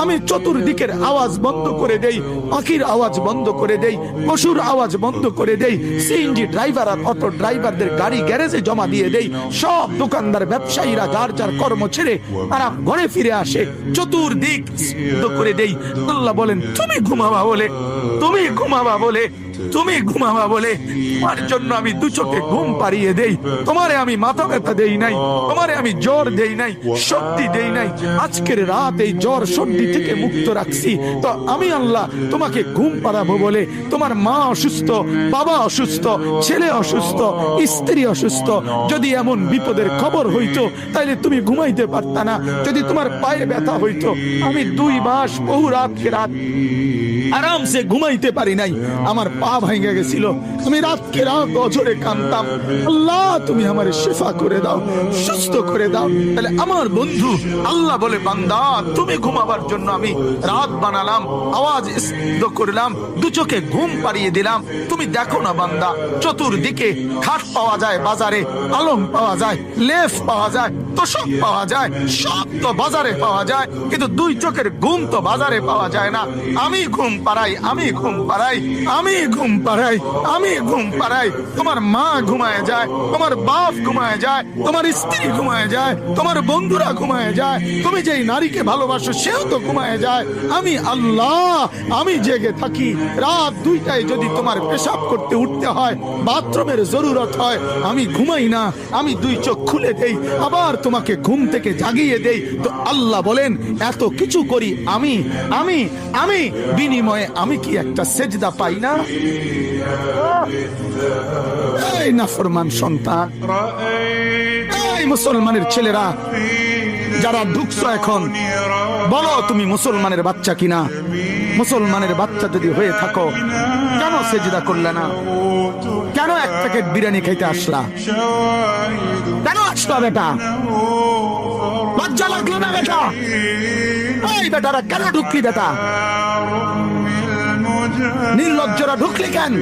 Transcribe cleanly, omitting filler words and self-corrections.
আমি চতুর্দিকের আওয়াজ বন্ধ করে দেই, পাখির আওয়াজ বন্ধ করে দেই, পশুর আওয়াজ বন্ধ করে দেই, সিএনজি ড্রাইভার আর অটো ড্রাইভারদের গাড়ি গ্যারেজে জমা দিয়ে দেই, সব দোকানদার ব্যবসায়ীরা যার যার কর্ম ছেড়ে তারা ঘরে ফিরে আসে, চতুর্দিক বন্ধ করে দেই। আল্লাহ বলেন তুমি ঘুমাবা বলে, তুমি ঘুমাবা বলে, তুমি ঘুমাবা বলে তোমার জন্য আমি দু চোখে ঘুম পাড়িয়ে দেই। তোমারে আমি মাথা ব্যথা দেই নাই, তোমারে আমি জ্বর দেই নাই, শক্তি দেই নাই। আজকের রাত এই জ্বর সর্দি থেকে মুক্ত রাখছি, তো আমি আল্লাহ তোমাকে ঘুম পাড়াবো বলে। তোমার মা অসুস্থ, বাবা অসুস্থ, ছেলে অসুস্থ, স্ত্রী অসুস্থ, যদি এমন বিপদের খবর হইতো তাইলে তুমি ঘুমাইতে পারতা না। যদি তোমার পায়ে ব্যথা হইতো, আমি 2 মাস বহু রাতকে রাত আরামসে ঘুমাইতে পারি নাই, আমার পা ভাঙে গেছিল, আমি রাতকে রাত অঝরে কাঁদতাম, আল্লাহ তুমি আমার শিফা করে দাও, সুস্থ করে দাও। তাহলে আমার বন্ধু আল্লাহ বলে বান্দা তুমি ঘুমাবার জন্য আমি রাত বানালাম, আওয়াজ স্তব্ধ করলাম, দু চোখে ঘুম পাড়িয়ে দিলাম। তুমি দেখো না বান্দা, চতুর্দিকে খাট পাওয়া যায় বাজারে, আলম পাওয়া যায়, লেফ পাওয়া যায়, তোষক পাওয়া যায়, সব তো বাজারে পাওয়া যায়, কিন্তু 2 চোখের ঘুম তো বাজারে পাওয়া যায় না। আমি ঘুম পাড়াই, আমি ঘুম পাড়াই, আমি ঘুম পাড়াই, আমি ঘুম পাড়াই। তোমার মা ঘুমায় যায়, তোমার বাপ ঘুমায় যায়, তোমার স্ত্রী ঘুমায় যায়, তোমার বন্ধুরা ঘুমায় যায়, তুমি যেই নারীকে ভালোবাসো সেও তো ঘুমায় যায়। আমি আল্লাহ আমি জেগে থাকি। রাত 2টায় যদি তোমার পেশাব করতে উঠতে হয়, বাথরুমের জরুরত হয়, আমি ঘুমাই না, আমি 2 চোখ খুলে দেই, আবার তোমাকে ঘুম থেকে জাগিয়ে দেই। তো আল্লাহ বলেন এত কিছু করি আমি, আমি আমি বিনিময়ে আমি কি একটা সেজদা পাই না? এই নাফরমান সন্তান, এই মুসলমানের ছেলেরা যারা ঢুকছো এখন, বলো তুমি মুসলমানের বাচ্চা কিনা? মুসলমানের বাচ্চা যদি হয়ে থাকো, কেন সেজদা করলে না? কেন 1 প্যাকেট বিরিয়ানি খাইতে আসলা? কেন আসলা বেটা? লজ্জা লাগলো না বেটা? এই বেটারা কেন ঢুকলি বেটা? নির্লজ্জরা ঢুকলি কেন?